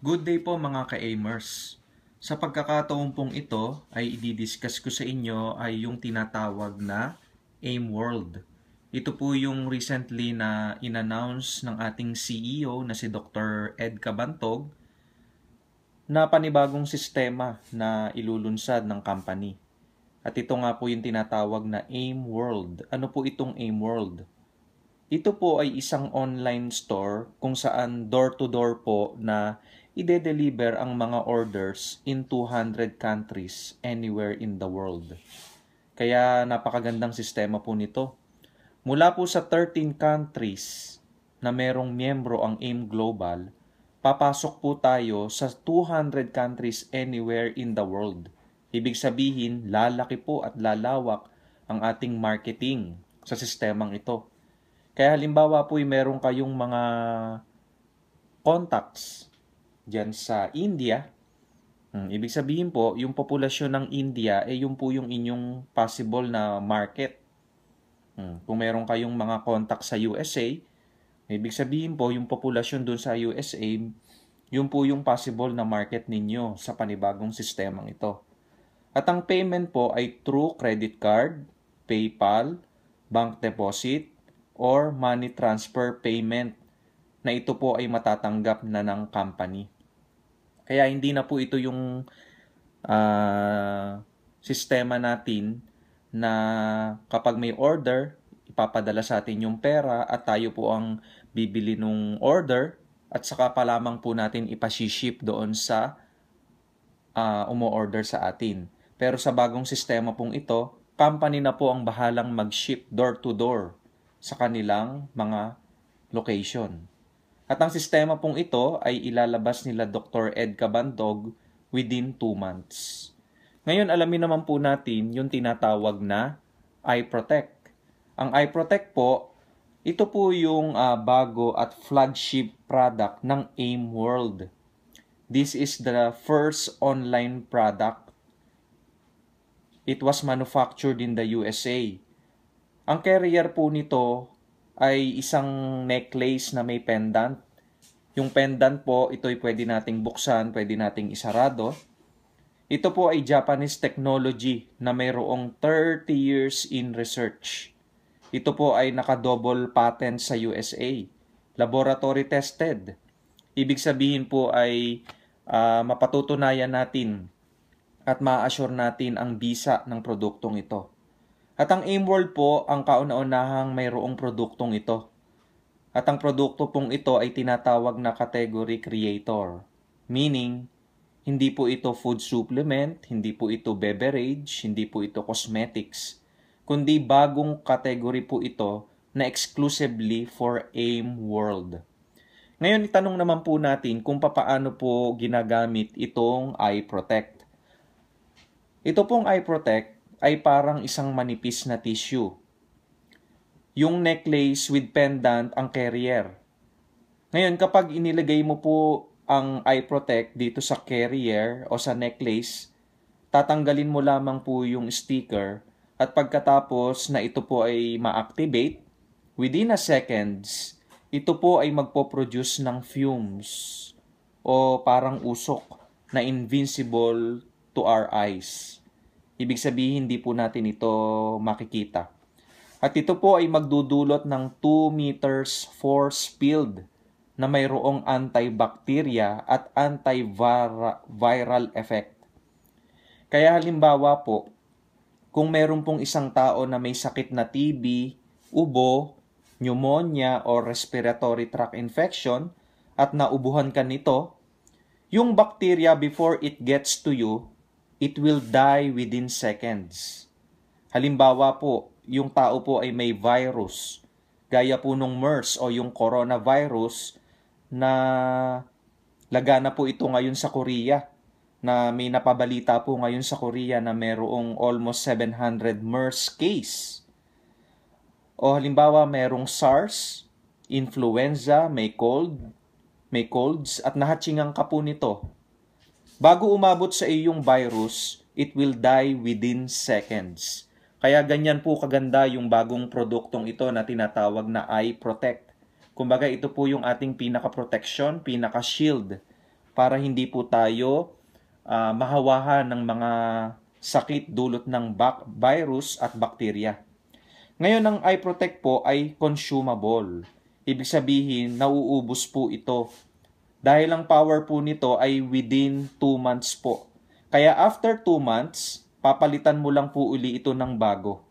Good day po mga ka-aimers. Sa pagkakataon pong ito ay i-discuss ko sa inyo ay yung tinatawag na AIM World. Ito po yung recently na in-announce ng ating CEO na si Dr. Ed Cabantog na panibagong sistema na ilulunsad ng company. At ito nga po yung tinatawag na AIM World. Ano po itong AIM World? Ito po ay isang online store kung saan door-to-door po na ide-deliver ang mga orders in 200 countries anywhere in the world. Kaya napakagandang sistema po nito. Mula po sa 13 countries na merong miyembro ang AIM Global, papasok po tayo sa 200 countries anywhere in the world. Ibig sabihin, lalaki po at lalawak ang ating marketing sa sistemang ito. Kaya halimbawa po meron kayong mga contacts dyan sa India. Ibig sabihin po, yung populasyon ng India, yung po yung inyong possible na market. Kung meron kayong mga contacts sa USA, ibig sabihin po, yung populasyon dun sa USA, yun po yung possible na market ninyo sa panibagong sistemang ito. At ang payment po ay through credit card, PayPal, bank deposit, or money transfer payment na ito po ay matatanggap na ng company. Kaya hindi na po ito yung sistema natin na kapag may order, ipapadala sa atin yung pera at tayo po ang bibili nung order at saka pa lamang po natin ipasiship doon sa umo-order sa atin. Pero sa bagong sistema pong ito, company na po ang bahalang mag-ship door-to-door sa kanilang mga location. At ang sistema pong ito ay ilalabas nila Dr. Ed Cabantog within 2 months. Ngayon, alamin naman po natin yung tinatawag na iProtect. Ang iProtect po, ito po yung bago at flagship product ng AIM World. This is the first online product. It was manufactured in the USA. Ang carrier po nito ay isang necklace na may pendant. Yung pendant po, ito ay pwede nating buksan, pwede nating isarado. Ito po ay Japanese technology na mayroong 30 years in research. Ito po ay naka-double patent sa USA. Laboratory tested. Ibig sabihin po ay mapatutunayan natin at ma-assure natin ang bisa ng produktong ito. At ang AIM World po ang kauna-unahang mayroong produktong ito. At ang produkto pong ito ay tinatawag na category creator. Meaning, hindi po ito food supplement, hindi po ito beverage, hindi po ito cosmetics, kundi bagong category po ito na exclusively for AIM World. Ngayon, itanong naman po natin kung papaano po ginagamit itong iProtect. Ito pong iProtect ay parang isang manipis na tissue. Yung necklace with pendant ang carrier. Ngayon, kapag inilagay mo po ang iProtect dito sa carrier o sa necklace, tatanggalin mo lamang po yung sticker at pagkatapos na ito po ay ma-activate, within a seconds, ito po ay magpo-produce ng fumes o parang usok na invincible to our eyes. Ibig sabihin, hindi po natin ito makikita. At ito po ay magdudulot ng 2 meters force field na mayroong antibacteria at antiviral effect. Kaya halimbawa po, kung meron pong isang tao na may sakit na TB, ubo, pneumonia o respiratory tract infection at naubuhan ka nito, yung bacteria before it gets to you, it will die within seconds. Halimbawa po, yung tao po ay may virus, gaya po nung MERS o yung coronavirus na lagana po ito ngayon sa Korea, na may napabalita po ngayon sa Korea na mayroong almost 700 MERS case. O halimbawa mayroong SARS, influenza, may colds at nahatsingan ka po nito. Bago umabot sa iyong virus, it will die within seconds. Kaya ganyan po kaganda yung bagong produktong ito na tinatawag na iProtect. Kumbaga ito po yung ating pinaka-protection, pinaka-shield para hindi po tayo mahawahan ng mga sakit dulot ng virus at bakterya. Ngayon, ang eye protect po ay consumable. Ibig sabihin, nauubos po ito. Dahil ang power po nito ay within 2 months po. Kaya after 2 months, papalitan mo lang po uli ito ng bago.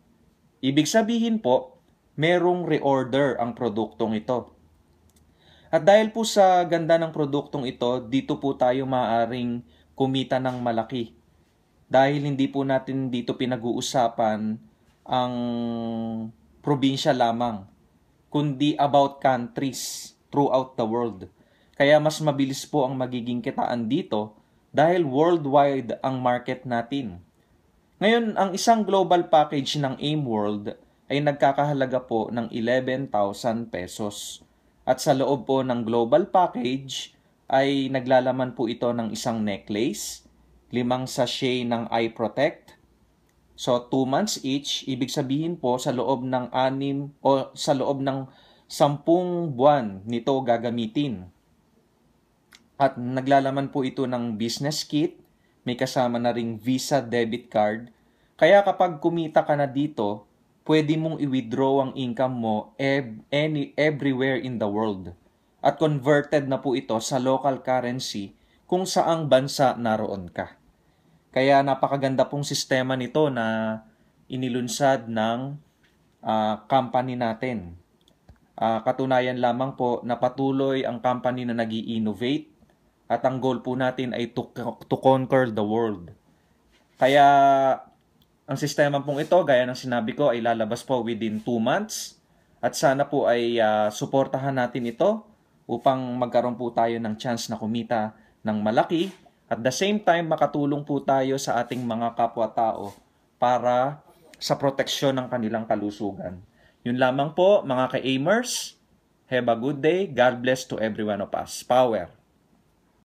Ibig sabihin po, merong reorder ang produktong ito. At dahil po sa ganda ng produktong ito, dito po tayo maaaring kumita ng malaki. Dahil hindi po natin dito pinag-uusapan ang probinsya lamang, kundi about countries throughout the world. Kaya mas mabilis po ang magiging kitaan dito dahil worldwide ang market natin. Ngayon, ang isang global package ng AIM World ay nagkakahalaga po ng 11,000 pesos. At sa loob po ng global package ay naglalaman po ito ng isang necklace, 5 sachet ng Eye Protect. So 2 months each, ibig sabihin po sa loob ng 10 buwan nito gagamitin. At naglalaman po ito ng business kit, may kasama na ring Visa debit card. Kaya kapag kumita ka na dito, pwede mong i-withdraw ang income mo everywhere in the world. At converted na po ito sa local currency kung saang bansa naroon ka. Kaya napakaganda pong sistema nito na inilunsad ng company natin. Katunayan lamang po na patuloy ang company na nag-i-innovate at ang goal po natin ay to conquer the world. Kaya ang sistema pong ito, gaya ng sinabi ko, ay lalabas po within 2 months. At sana po ay suportahan natin ito upang magkaroon po tayo ng chance na kumita ng malaki. At the same time, makatulong po tayo sa ating mga kapwa-tao para sa proteksyon ng kanilang kalusugan. Yun lamang po, mga ka-aimers. Have a good day. God bless to every one of us. Power!